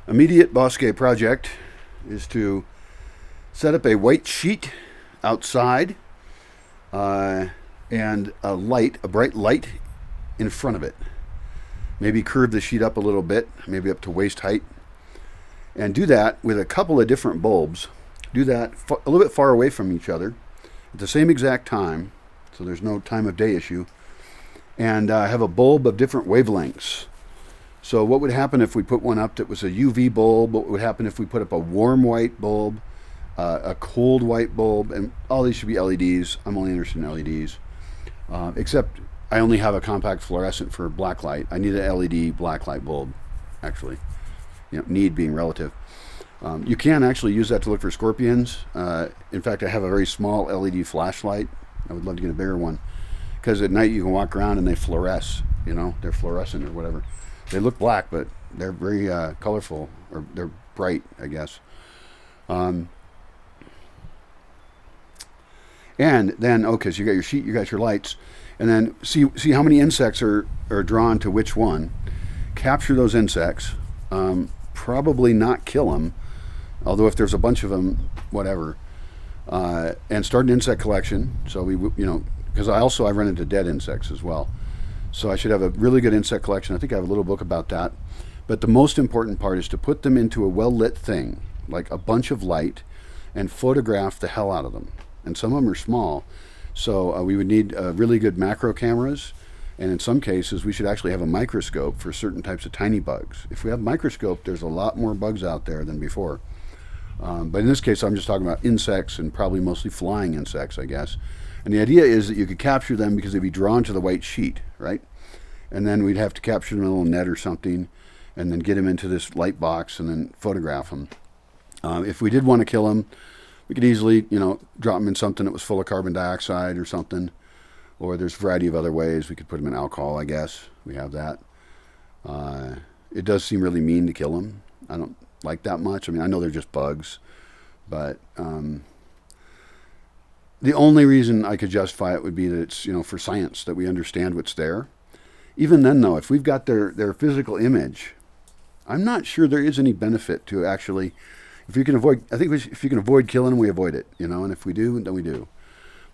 Immediate Bosque project is to set up a white sheet outside and a bright light in front of it. Maybe curve the sheet up a little bit, maybe up to waist height. And do that with a couple of different bulbs. Do that a little bit far away from each other at the same exact time, so there's no time of day issue. And have a bulb of different wavelengths. So what would happen if we put one up that was a UV bulb? What would happen if we put up a warm white bulb, a cold white bulb? And all these should be LEDs. I'm only interested in LEDs. Except I only have a compact fluorescent for black light. I need an LED black light bulb, actually. Need being relative. You can actually use that to look for scorpions. In fact, I have a very small LED flashlight. I would love to get a bigger one. Because at night you can walk around and they fluoresce. They're fluorescent or whatever. They look black, but they're very colorful, or they're bright, I guess. And then, okay, so you got your sheet, you got your lights, and then see how many insects are drawn to which one. Capture those insects. Probably not kill them, although if there's a bunch of them, whatever. And start an insect collection. So because I run into dead insects as well. So I should have a really good insect collection. I think I have a little book about that. But the most important part is to put them into a well-lit thing, like a bunch of light, and photograph the hell out of them. And some of them are small. So we would need really good macro cameras. And in some cases, we should actually have a microscope for certain types of tiny bugs. If we have a microscope, there's a lot more bugs out there than before. But in this case, I'm just talking about insects, and probably mostly flying insects, I guess. And the idea is that you could capture them because they'd be drawn to the white sheet, right? And then we'd have to capture them in a little net or something, and then get them into this light box and then photograph them. If we did want to kill them, we could easily, drop them in something that was full of carbon dioxide or something. Or there's a variety of other ways. We could put them in alcohol, I guess. We have that. It does seem really mean to kill them. I don't like that much. I mean, I know they're just bugs, but the only reason I could justify it would be that it's, for science, that we understand what's there. Even then, though, if we've got their physical image, I'm not sure there is any benefit to actually, if you can avoid, I think if you can avoid killing them, we avoid it, and if we do, then we do.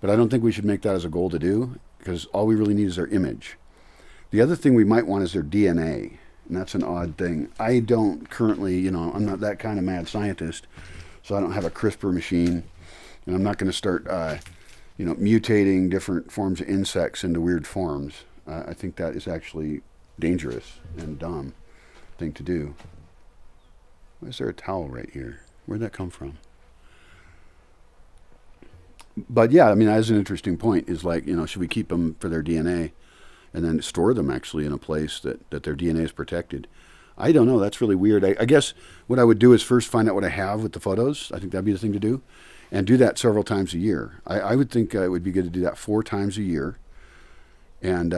But I don't think we should make that as a goal to do, because all we really need is their image. The other thing we might want is their DNA, and that's an odd thing. I don't currently, I'm not that kind of mad scientist, so I don't have a CRISPR machine. And I'm not going to start, mutating different forms of insects into weird forms. I think that is actually dangerous and dumb thing to do. Why is there a towel right here? Where'd that come from? But yeah, I mean, that is an interesting point. Is like, should we keep them for their DNA, and then store them actually in a place that their DNA is protected? I don't know. That's really weird. I guess what I would do is first find out what I have with the photos. I think that'd be the thing to do. And do that several times a year. I would think it would be good to do that 4 times a year, and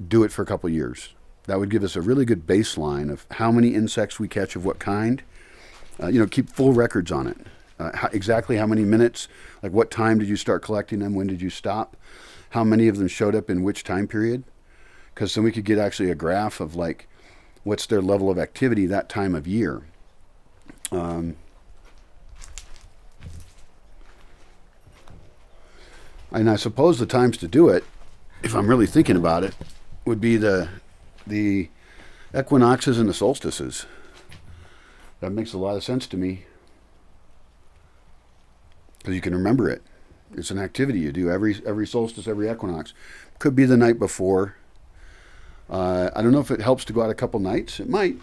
do it for a couple of years. That would give us a really good baseline of how many insects we catch of what kind. Keep full records on it. Exactly how many minutes, like what time did you start collecting them, when did you stop, how many of them showed up in which time period. Because then we could get actually a graph of like what's their level of activity that time of year. And I suppose the times to do it, if I'm really thinking about it, would be the equinoxes and the solstices. That makes a lot of sense to me. Because you can remember it. It's an activity you do every solstice, every equinox. Could be the night before. I don't know if it helps to go out a couple nights. It might.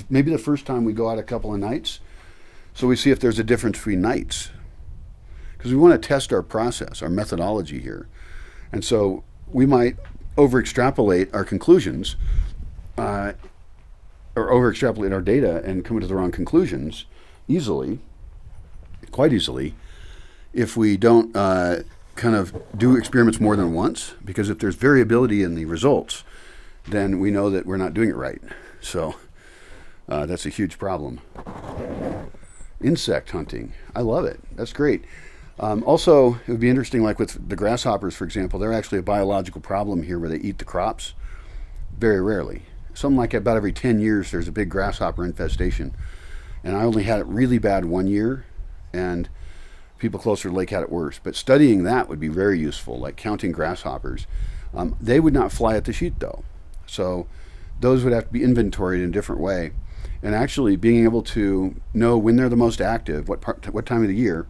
Maybe the first time we go out a couple of nights, so we see if there's a difference between nights. Because we want to test our process, our methodology here. And so we might over-extrapolate our conclusions, or over-extrapolate our data and come to the wrong conclusions quite easily, if we don't kind of do experiments more than once. Because if there's variability in the results, then we know that we're not doing it right. So that's a huge problem. Insect hunting. I love it. That's great. Also, it would be interesting, like with the grasshoppers, for example, they're actually a biological problem here where they eat the crops very rarely. something like about every 10 years there's a big grasshopper infestation. And I only had it really bad one year, and people closer to the lake had it worse. But studying that would be very useful, like counting grasshoppers. They would not fly at the sheet though. So those would have to be inventoried in a different way. And actually being able to know when they're the most active, what time of the year,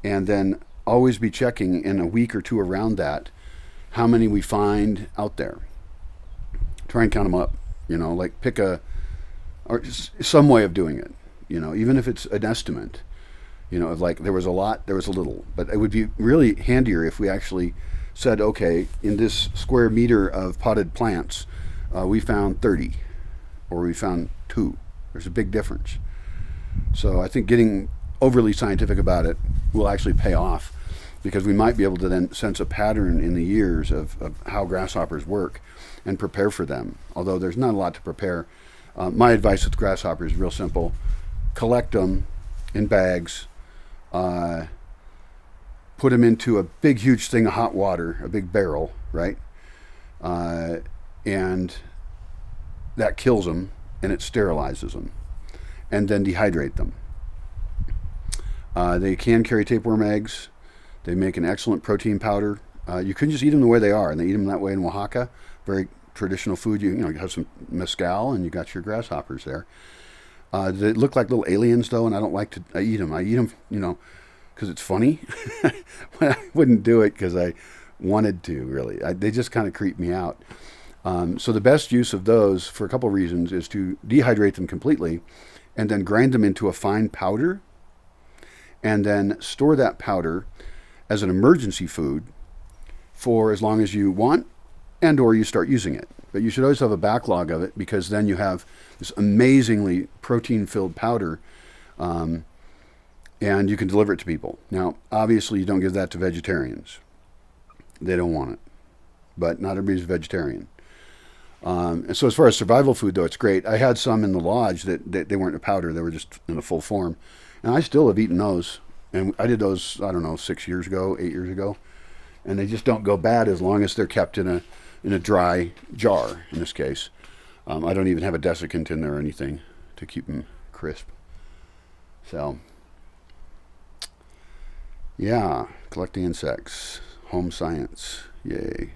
and then always be checking in a week or two around that how many we find out there. Try and count them up, like pick or some way of doing it, even if it's an estimate, of like there was a lot, there was a little. But it would be really handier if we actually said, okay, in this square meter of potted plants, we found 30 or we found 2. There's a big difference. So I think getting overly scientific about it will actually pay off, because we might be able to then sense a pattern in the years of how grasshoppers work and prepare for them. Although there's not a lot to prepare. My advice with grasshoppers is real simple. Collect them in bags, put them into a big huge thing of hot water, a big barrel, right? And that kills them, and it sterilizes them, and then dehydrate them. They can carry tapeworm eggs. They make an excellent protein powder. You can just eat them the way they are, and they eat them that way in Oaxaca. Very traditional food. You have some mezcal, and you got your grasshoppers there. They look like little aliens, though, and I don't like to. I eat them. I eat them, because it's funny. But I wouldn't do it because I wanted to. Really, they just kind of creep me out. So the best use of those, for a couple of reasons, is to dehydrate them completely, and then grind them into a fine powder, and then store that powder as an emergency food for as long as you want, and or you start using it. But you should always have a backlog of it, because then you have this amazingly protein-filled powder, and you can deliver it to people. Now, obviously, you don't give that to vegetarians. They don't want it. But not everybody's a vegetarian. And so as far as survival food, though, it's great. I had some in the lodge that they weren't a powder. They were just in a full form. And I still have eaten those. And I did those, 6 years ago, 8 years ago. And they just don't go bad as long as they're kept in a dry jar, in this case. I don't even have a desiccant in there or anything to keep them crisp. So, yeah, collecting insects, home science, yay.